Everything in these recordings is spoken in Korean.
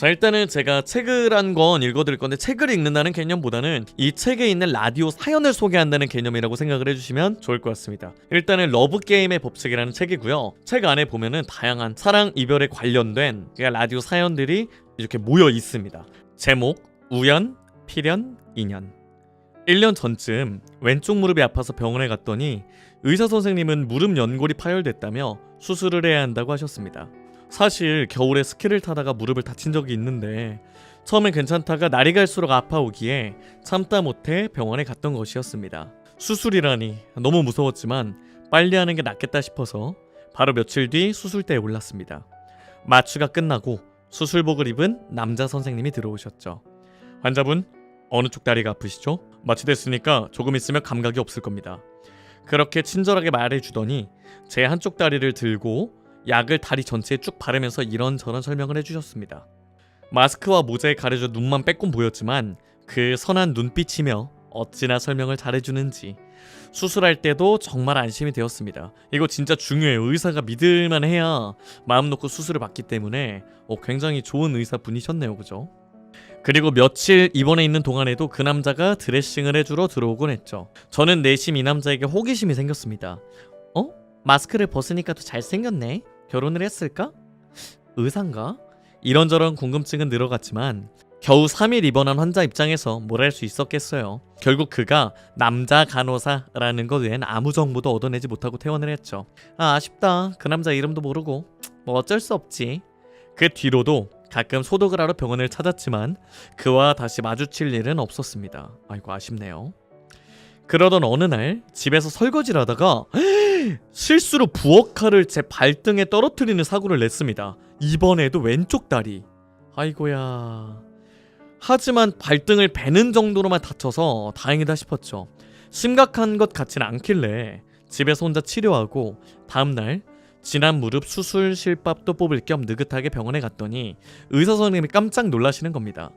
자, 일단은 제가 책을 한 권 읽어드릴 건데, 책을 읽는다는 개념보다는 이 책에 있는 라디오 사연을 소개한다는 개념이라고 생각을 해주시면 좋을 것 같습니다. 일단은 러브게임의 법칙이라는 책이고요. 책 안에 보면은 다양한 사랑, 이별에 관련된 라디오 사연들이 이렇게 모여 있습니다. 제목, 우연, 필연, 인연. 1년 전쯤 왼쪽 무릎이 아파서 병원에 갔더니 의사 선생님은 무릎 연골이 파열됐다며 수술을 해야 한다고 하셨습니다. 사실 겨울에 스키를 타다가 무릎을 다친 적이 있는데 처음엔 괜찮다가 날이 갈수록 아파오기에 참다 못해 병원에 갔던 것이었습니다. 수술이라니 너무 무서웠지만 빨리 하는 게 낫겠다 싶어서 바로 며칠 뒤 수술대에 올랐습니다. 마취가 끝나고 수술복을 입은 남자 선생님이 들어오셨죠. 환자분, 어느 쪽 다리가 아프시죠? 마취됐으니까 조금 있으면 감각이 없을 겁니다. 그렇게 친절하게 말해주더니 제 한쪽 다리를 들고 약을 다리 전체에 쭉 바르면서 이런저런 설명을 해주셨습니다. 마스크와 모자에 가려져 눈만 빼꼼 보였지만 그 선한 눈빛이며 어찌나 설명을 잘해주는지 수술할 때도 정말 안심이 되었습니다. 이거 진짜 중요해요. 의사가 믿을만 해야 마음 놓고 수술을 받기 때문에 굉장히 좋은 의사분이셨네요. 그죠? 그리고 며칠 입원해 있는 동안에도 그 남자가 드레싱을 해주러 들어오곤 했죠. 저는 내심 이 남자에게 호기심이 생겼습니다. 마스크를 벗으니까 더 잘생겼네? 결혼을 했을까? 의사인가? 이런저런 궁금증은 늘어갔지만 겨우 3일 입원한 환자 입장에서 뭘 할 수 있었겠어요. 결국 그가 남자 간호사라는 것 외엔 아무 정보도 얻어내지 못하고 퇴원을 했죠. 아쉽다. 그 남자 이름도 모르고 뭐 어쩔 수 없지. 그 뒤로도 가끔 소독을 하러 병원을 찾았지만 그와 다시 마주칠 일은 없었습니다. 아이고, 아쉽네요. 그러던 어느 날 집에서 설거지를 하다가 실수로 부엌칼을 제 발등에 떨어뜨리는 사고를 냈습니다. 이번에도 왼쪽 다리. 아이고야. 하지만 발등을 베는 정도로만 다쳐서 다행이다 싶었죠. 심각한 것 같지는 않길래 집에서 혼자 치료하고 다음날 지난 무릎 수술 실밥도 뽑을 겸 느긋하게 병원에 갔더니 의사 선생님이 깜짝 놀라시는 겁니다.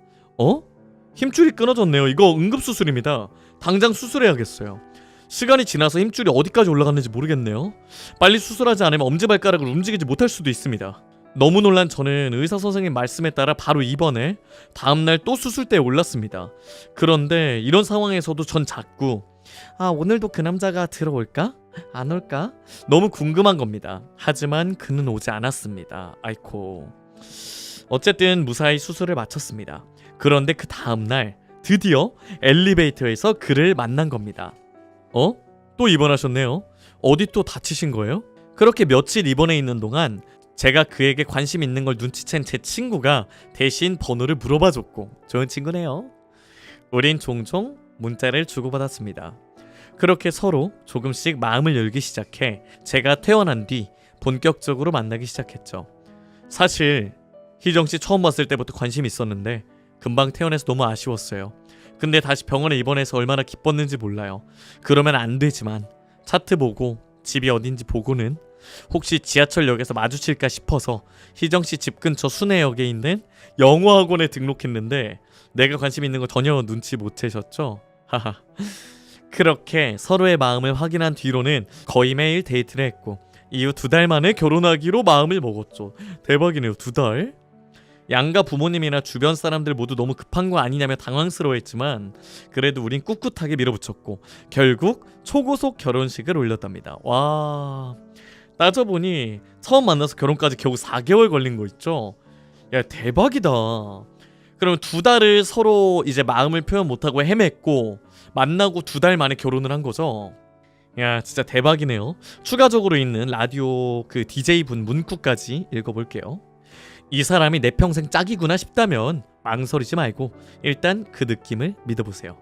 힘줄이 끊어졌네요. 이거 응급수술입니다. 당장 수술해야겠어요. 시간이 지나서 힘줄이 어디까지 올라갔는지 모르겠네요. 빨리 수술하지 않으면 엄지발가락을 움직이지 못할 수도 있습니다. 너무 놀란 저는 의사 선생님 말씀에 따라 바로 입원해 다음날 또 수술대에 올랐습니다. 그런데 이런 상황에서도 전 자꾸 오늘도 그 남자가 들어올까? 안 올까? 너무 궁금한 겁니다. 하지만 그는 오지 않았습니다. 아이코. 어쨌든 무사히 수술을 마쳤습니다. 그런데 그 다음날 드디어 엘리베이터에서 그를 만난 겁니다. 또 입원하셨네요. 어디 또 다치신 거예요? 그렇게 며칠 입원해 있는 동안 제가 그에게 관심 있는 걸 눈치챈 제 친구가 대신 번호를 물어봐줬고 좋은 친구네요. 우린 종종 문자를 주고받았습니다. 그렇게 서로 조금씩 마음을 열기 시작해 제가 퇴원한 뒤 본격적으로 만나기 시작했죠. 사실 희정씨 처음 봤을 때부터 관심이 있었는데 금방 퇴원해서 너무 아쉬웠어요. 근데 다시 병원에 입원해서 얼마나 기뻤는지 몰라요. 그러면 안 되지만 차트 보고 집이 어딘지 보고는 혹시 지하철역에서 마주칠까 싶어서 희정씨 집 근처 수내역에 있는 영어학원에 등록했는데 내가 관심 있는 거 전혀 눈치 못 채셨죠? 하하. 그렇게 서로의 마음을 확인한 뒤로는 거의 매일 데이트를 했고 이후 2달 만에 결혼하기로 마음을 먹었죠. 대박이네요. 2달? 양가 부모님이나 주변 사람들 모두 너무 급한 거 아니냐며 당황스러워했지만 그래도 우린 꿋꿋하게 밀어붙였고 결국 초고속 결혼식을 올렸답니다. 와, 따져보니 처음 만나서 결혼까지 겨우 4개월 걸린 거 있죠? 야, 대박이다. 그럼 2달을 서로 이제 마음을 표현 못하고 헤맸고 만나고 2달 만에 결혼을 한 거죠? 야, 진짜 대박이네요. 추가적으로 있는 라디오 그 DJ분 문구까지 읽어볼게요. 이 사람이 내 평생 짝이구나 싶다면 망설이지 말고 일단 그 느낌을 믿어보세요.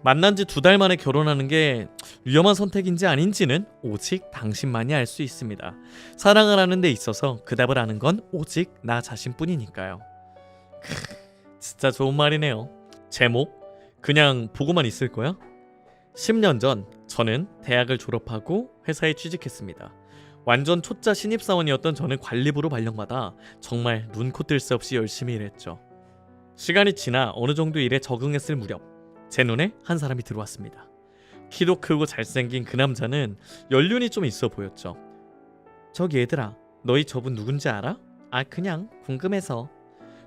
만난 지 2달 만에 결혼하는 게 위험한 선택인지 아닌지는 오직 당신만이 알 수 있습니다. 사랑을 하는 데 있어서 그 답을 아는 건 오직 나 자신뿐이니까요. 진짜 좋은 말이네요. 제목, 그냥 보고만 있을 거야? 10년 전 저는 대학을 졸업하고 회사에 취직했습니다. 완전 초짜 신입사원이었던 저는 관리부로 발령받아 정말 눈코 뜰 새 없이 열심히 일했죠. 시간이 지나 어느 정도 일에 적응했을 무렵 제 눈에 한 사람이 들어왔습니다. 키도 크고 잘생긴 그 남자는 연륜이 좀 있어 보였죠. 저기 얘들아, 너희 저분 누군지 알아? 그냥 궁금해서.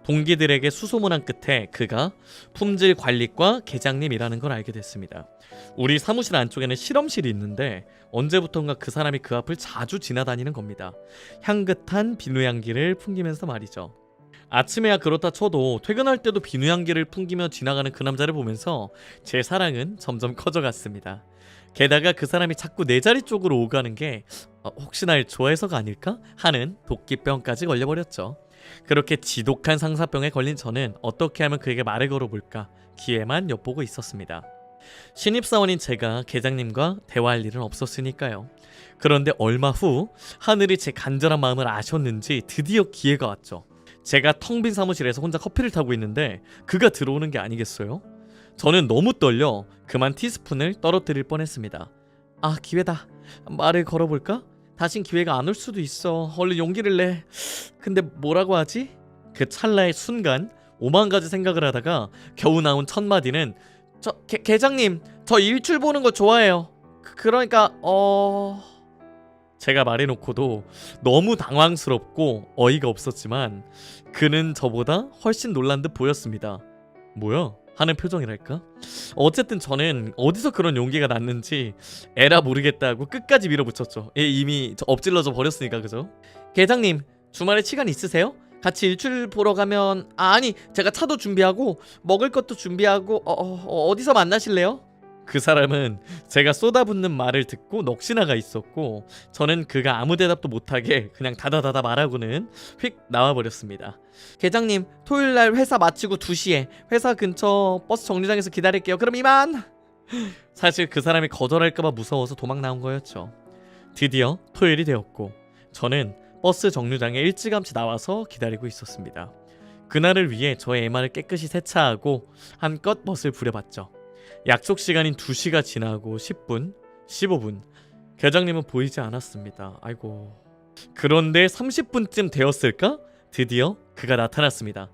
동기들에게 수소문한 끝에 그가 품질관리과 계장님이라는 걸 알게 됐습니다. 우리 사무실 안쪽에는 실험실이 있는데 언제부턴가 그 사람이 그 앞을 자주 지나다니는 겁니다. 향긋한 비누향기를 풍기면서 말이죠. 아침에야 그렇다 쳐도 퇴근할 때도 비누향기를 풍기며 지나가는 그 남자를 보면서 제 사랑은 점점 커져갔습니다. 게다가 그 사람이 자꾸 내 자리 쪽으로 오가는 게 혹시 날 좋아해서가 아닐까 하는 도끼병까지 걸려버렸죠. 그렇게 지독한 상사병에 걸린 저는 어떻게 하면 그에게 말을 걸어볼까 기회만 엿보고 있었습니다. 신입사원인 제가 계장님과 대화할 일은 없었으니까요. 그런데 얼마 후 하늘이 제 간절한 마음을 아셨는지 드디어 기회가 왔죠. 제가 텅 빈 사무실에서 혼자 커피를 타고 있는데 그가 들어오는 게 아니겠어요? 저는 너무 떨려 그만 티스푼을 떨어뜨릴 뻔했습니다. 아, 기회다. 말을 걸어볼까? 다신 기회가 안 올 수도 있어. 얼른 용기를 내. 근데 뭐라고 하지? 그 찰나의 순간 오만 가지 생각을 하다가 겨우 나온 첫 마디는 계장님, 저 일출 보는 거 좋아해요. 그러니까 제가 말해놓고도 너무 당황스럽고 어이가 없었지만 그는 저보다 훨씬 놀란 듯 보였습니다. 뭐야? 하는 표정이랄까? 어쨌든 저는 어디서 그런 용기가 났는지 에라 모르겠다고 끝까지 밀어붙였죠. 이미 엎질러져 버렸으니까. 그죠? 계장님, 주말에 시간 있으세요? 같이 일출 보러 가면 아니 제가 차도 준비하고 먹을 것도 준비하고 어디서 만나실래요? 그 사람은 제가 쏟아붓는 말을 듣고 넋이나가 있었고 저는 그가 아무 대답도 못하게 그냥 다다다다 말하고는 휙 나와버렸습니다. 계장님, 토요일날 회사 마치고 2시에 회사 근처 버스 정류장에서 기다릴게요. 그럼 이만. 사실 그 사람이 거절할까봐 무서워서 도망 나온 거였죠. 드디어 토요일이 되었고 저는 버스 정류장에 일찌감치 나와서 기다리고 있었습니다. 그날을 위해 저의 MR을 깨끗이 세차하고 한껏 멋을 부려봤죠. 약속 시간인 2시가 지나고 10분, 15분 계장님은 보이지 않았습니다. 아이고. 그런데 30분쯤 되었을까? 드디어 그가 나타났습니다.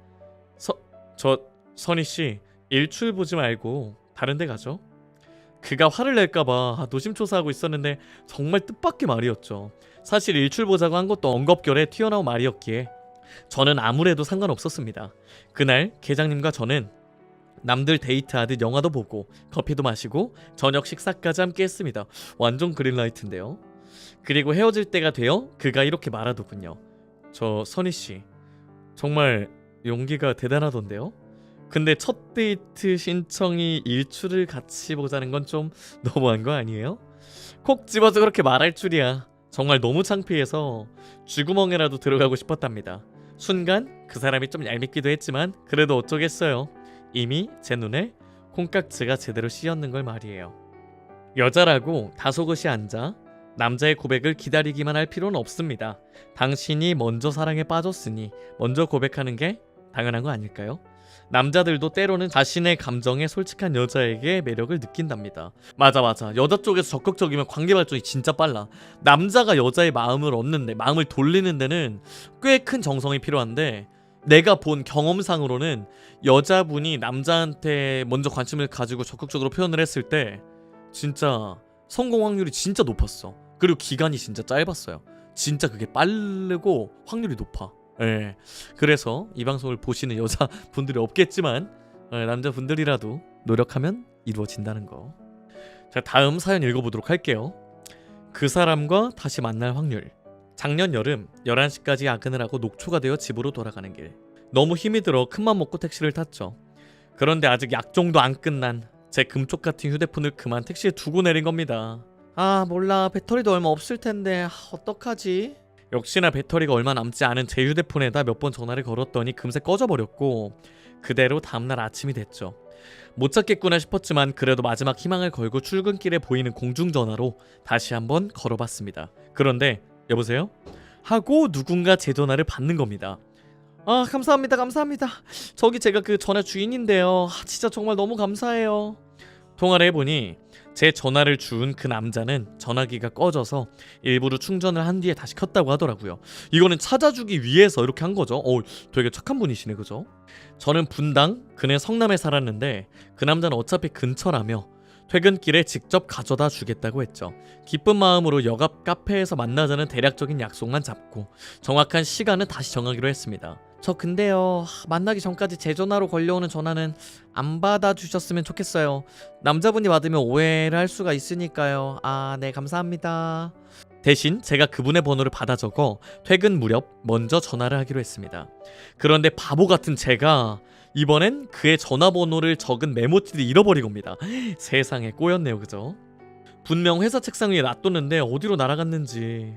선희씨, 일출 보지 말고 다른 데 가죠. 그가 화를 낼까봐 노심초사하고 있었는데 정말 뜻밖의 말이었죠. 사실 일출 보자고 한 것도 엉겁결에 튀어나온 말이었기에 저는 아무래도 상관없었습니다. 그날 계장님과 저는 남들 데이트하듯 영화도 보고 커피도 마시고 저녁 식사까지 함께 했습니다. 완전 그린라이트인데요. 그리고 헤어질 때가 되어 그가 이렇게 말하더군요. 선희씨, 정말 용기가 대단하던데요? 근데 첫 데이트 신청이 일출을 같이 보자는 건 좀 너무한 거 아니에요? 콕 집어서 그렇게 말할 줄이야. 정말 너무 창피해서 쥐구멍에라도 들어가고 싶었답니다. 순간 그 사람이 좀 얄밉기도 했지만 그래도 어쩌겠어요. 이미 제 눈에 콩깍지가 제대로 씌었는 걸 말이에요. 여자라고 다소곳이 앉아 남자의 고백을 기다리기만 할 필요는 없습니다. 당신이 먼저 사랑에 빠졌으니 먼저 고백하는 게 당연한 거 아닐까요? 남자들도 때로는 자신의 감정에 솔직한 여자에게 매력을 느낀답니다. 맞아. 여자 쪽에서 적극적이면 관계 발전이 진짜 빨라. 남자가 여자의 마음을 얻는데, 마음을 돌리는 데는 꽤 큰 정성이 필요한데 내가 본 경험상으로는 여자분이 남자한테 먼저 관심을 가지고 적극적으로 표현을 했을 때 진짜 성공 확률이 진짜 높았어. 그리고 기간이 진짜 짧았어요. 진짜 그게 빠르고 확률이 높아. 예. 그래서 이 방송을 보시는 여자분들이 없겠지만 남자분들이라도 노력하면 이루어진다는 거. 자, 다음 사연 읽어보도록 할게요. 그 사람과 다시 만날 확률. 작년 여름 11시까지 야근을 하고 녹초가 되어 집으로 돌아가는 길. 너무 힘이 들어 큰맘 먹고 택시를 탔죠. 그런데 아직 약종도 안 끝난 제 금쪽 같은 휴대폰을 그만 택시에 두고 내린 겁니다. 아, 몰라. 배터리도 얼마 없을 텐데 어떡하지? 역시나 배터리가 얼마 남지 않은 제 휴대폰에다 몇 번 전화를 걸었더니 금세 꺼져버렸고 그대로 다음날 아침이 됐죠. 못 찾겠구나 싶었지만 그래도 마지막 희망을 걸고 출근길에 보이는 공중전화로 다시 한번 걸어봤습니다. 그런데 여보세요? 하고 누군가 제 전화를 받는 겁니다. 아, 감사합니다. 저기 제가 그 전화 주인인데요. 진짜 정말 너무 감사해요. 통화를 해보니 제 전화를 준 그 남자는 전화기가 꺼져서 일부러 충전을 한 뒤에 다시 켰다고 하더라고요. 이거는 찾아주기 위해서 이렇게 한 거죠. 되게 착한 분이시네, 그죠? 저는 분당, 그는 성남에 살았는데 그 남자는 어차피 근처라며 퇴근길에 직접 가져다 주겠다고 했죠. 기쁜 마음으로 역 앞 카페에서 만나자는 대략적인 약속만 잡고 정확한 시간은 다시 정하기로 했습니다. 저 근데요, 만나기 전까지 제 전화로 걸려오는 전화는 안 받아주셨으면 좋겠어요. 남자분이 받으면 오해를 할 수가 있으니까요. 아, 네, 감사합니다. 대신 제가 그분의 번호를 받아 적어 퇴근 무렵 먼저 전화를 하기로 했습니다. 그런데 바보 같은 제가 이번엔 그의 전화번호를 적은 메모지를 잃어버린 겁니다. 세상에 꼬였네요, 그죠? 분명 회사 책상 위에 놔뒀는데 어디로 날아갔는지,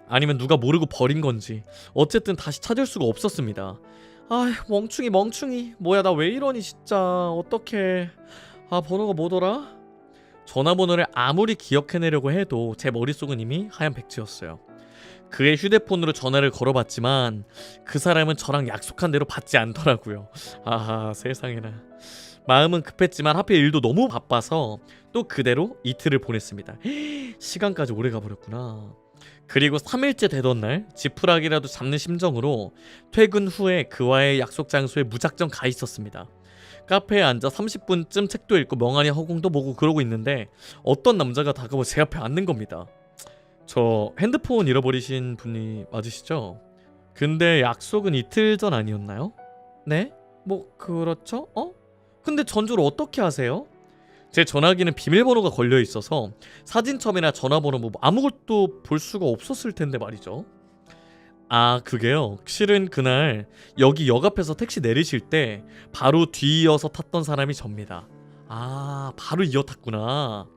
아니면 누가 모르고 버린 건지, 어쨌든 다시 찾을 수가 없었습니다. 아, 멍충이 뭐야, 나 왜 이러니 진짜. 어떡해. 아, 번호가 뭐더라? 전화번호를 아무리 기억해내려고 해도 제 머릿속은 이미 하얀 백지였어요. 그의 휴대폰으로 전화를 걸어봤지만 그 사람은 저랑 약속한 대로 받지 않더라고요. 아하, 세상에나. 마음은 급했지만 하필 일도 너무 바빠서 또 그대로 이틀을 보냈습니다. 시간까지 오래 가버렸구나. 그리고 3일째 되던 날 지푸라기라도 잡는 심정으로 퇴근 후에 그와의 약속 장소에 무작정 가 있었습니다. 카페에 앉아 30분쯤 책도 읽고 멍하니 허공도 보고 그러고 있는데 어떤 남자가 다가와 제 앞에 앉는 겁니다. 저 핸드폰 잃어버리신 분이 맞으시죠? 근데 약속은 이틀 전 아니었나요? 네? 뭐 그렇죠? 근데 전주를 어떻게 하세요? 제 전화기는 비밀번호가 걸려 있어서 사진첩이나 전화번호 뭐 아무것도 볼 수가 없었을 텐데 말이죠. 아, 그게요, 실은 그날 여기 역 앞에서 택시 내리실 때 바로 뒤이어서 탔던 사람이 접니다. 아, 바로 이어 탔구나.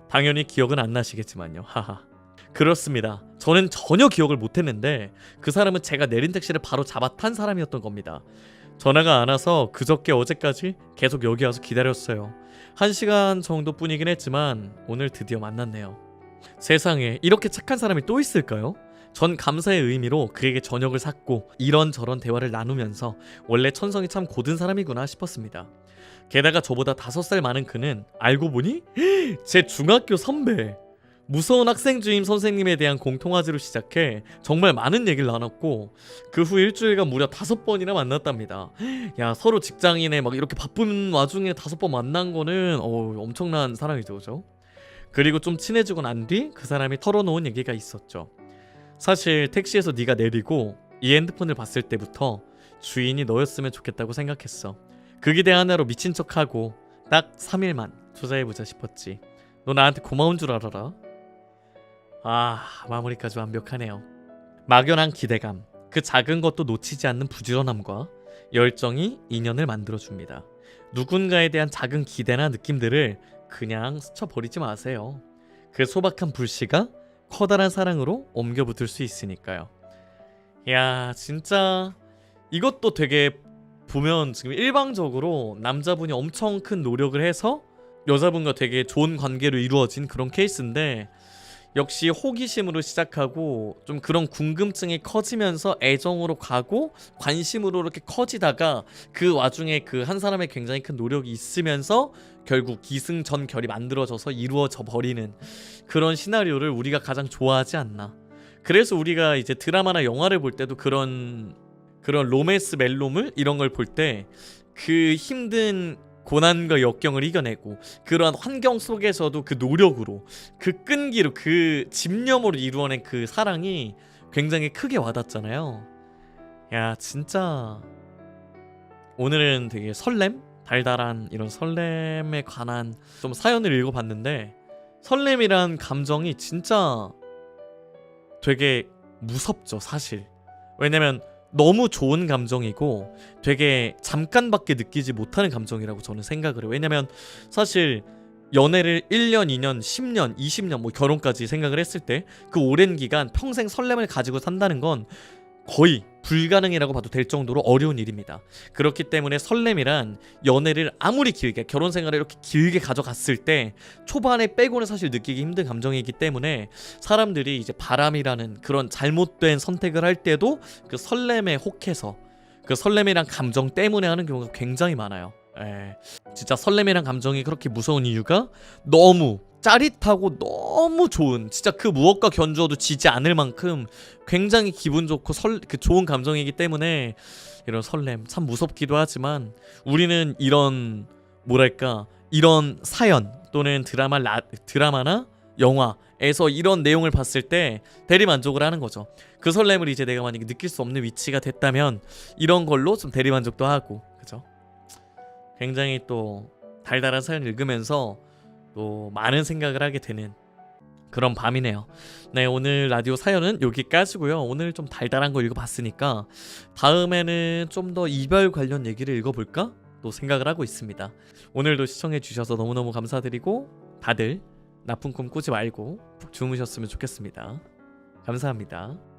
당연히 기억은 안 나시겠지만요. 하하. 그렇습니다. 저는 전혀 기억을 못했는데 그 사람은 제가 내린 택시를 바로 잡아 탄 사람이었던 겁니다. 전화가 안 와서 그저께 어제까지 계속 여기 와서 기다렸어요. 1시간 정도뿐이긴 했지만 오늘 드디어 만났네요. 세상에, 이렇게 착한 사람이 또 있을까요? 전 감사의 의미로 그에게 저녁을 샀고 이런저런 대화를 나누면서 원래 천성이 참 고든 사람이구나 싶었습니다. 게다가 저보다 5살 많은 그는 알고 보니 제 중학교 선배. 무서운 학생 주임 선생님에 대한 공통화제로 시작해 정말 많은 얘기를 나눴고 그 후 일주일간 무려 5번이나 만났답니다. 야, 서로 직장인에 막 이렇게 바쁜 와중에 5번 만난 거는 엄청난 사랑이죠, 그죠? 그리고 좀 친해지고 난 뒤 그 사람이 털어놓은 얘기가 있었죠. 사실 택시에서 네가 내리고 이 핸드폰을 봤을 때부터 주인이 너였으면 좋겠다고 생각했어. 그 기대 하나로 미친 척하고 딱 3일만 투자해보자 싶었지. 너 나한테 고마운 줄 알아라. 아, 마무리까지 완벽하네요. 막연한 기대감, 그 작은 것도 놓치지 않는 부지런함과 열정이 인연을 만들어줍니다. 누군가에 대한 작은 기대나 느낌들을 그냥 스쳐버리지 마세요. 그 소박한 불씨가 커다란 사랑으로 옮겨붙을 수 있으니까요. 야, 진짜 이것도 되게 보면 지금 일방적으로 남자분이 엄청 큰 노력을 해서 여자분과 되게 좋은 관계로 이루어진 그런 케이스인데, 역시 호기심으로 시작하고 좀 그런 궁금증이 커지면서 애정으로 가고 관심으로 이렇게 커지다가 그 와중에 그 한 사람의 굉장히 큰 노력이 있으면서 결국 기승전결이 만들어져서 이루어져 버리는 그런 시나리오를 우리가 가장 좋아하지 않나. 그래서 우리가 이제 드라마나 영화를 볼 때도 그런 로맨스 멜로물 이런 걸 볼 때 그 힘든 고난과 역경을 이겨내고 그러한 환경 속에서도 그 노력으로, 그 끈기로, 그 집념으로 이루어낸 그 사랑이 굉장히 크게 와닿잖아요. 야, 진짜 오늘은 되게 달달한 이런 설렘에 관한 좀 사연을 읽어봤는데, 설렘이란 감정이 진짜 되게 무섭죠, 사실. 왜냐면 너무 좋은 감정이고 되게 잠깐밖에 느끼지 못하는 감정이라고 저는 생각을 해요. 왜냐면 사실 연애를 1년, 2년, 10년, 20년 뭐 결혼까지 생각을 했을 때 그 오랜 기간 평생 설렘을 가지고 산다는 건 거의 불가능이라고 봐도 될 정도로 어려운 일입니다. 그렇기 때문에 설렘이란 연애를 아무리 길게, 결혼 생활을 이렇게 길게 가져갔을 때 초반에 빼고는 사실 느끼기 힘든 감정이기 때문에 사람들이 이제 바람이라는 그런 잘못된 선택을 할 때도 그 설렘에 혹해서 그 설렘이란 감정 때문에 하는 경우가 굉장히 많아요. 진짜 설렘이란 감정이 그렇게 무서운 이유가 너무 짜릿하고 너무 좋은, 진짜 그 무엇과 견주어도 지지 않을 만큼 굉장히 기분 좋고 그 좋은 감정이기 때문에 이런 설렘 참 무섭기도 하지만, 우리는 이런 이런 사연 또는 드라마나 영화 에서 이런 내용을 봤을 때 대리 만족을 하는 거죠. 그 설렘을 이제 내가 만약에 느낄 수 없는 위치가 됐다면 이런 걸로 좀 대리 만족도 하고, 그죠? 굉장히 또 달달한 사연 읽으면서 또 많은 생각을 하게 되는 그런 밤이네요. 네, 오늘 라디오 사연은 여기까지고요. 오늘 좀 달달한 거 읽어봤으니까 다음에는 좀 더 이별 관련 얘기를 읽어볼까? 또 생각을 하고 있습니다. 오늘도 시청해주셔서 너무너무 감사드리고 다들 나쁜 꿈 꾸지 말고 푹 주무셨으면 좋겠습니다. 감사합니다.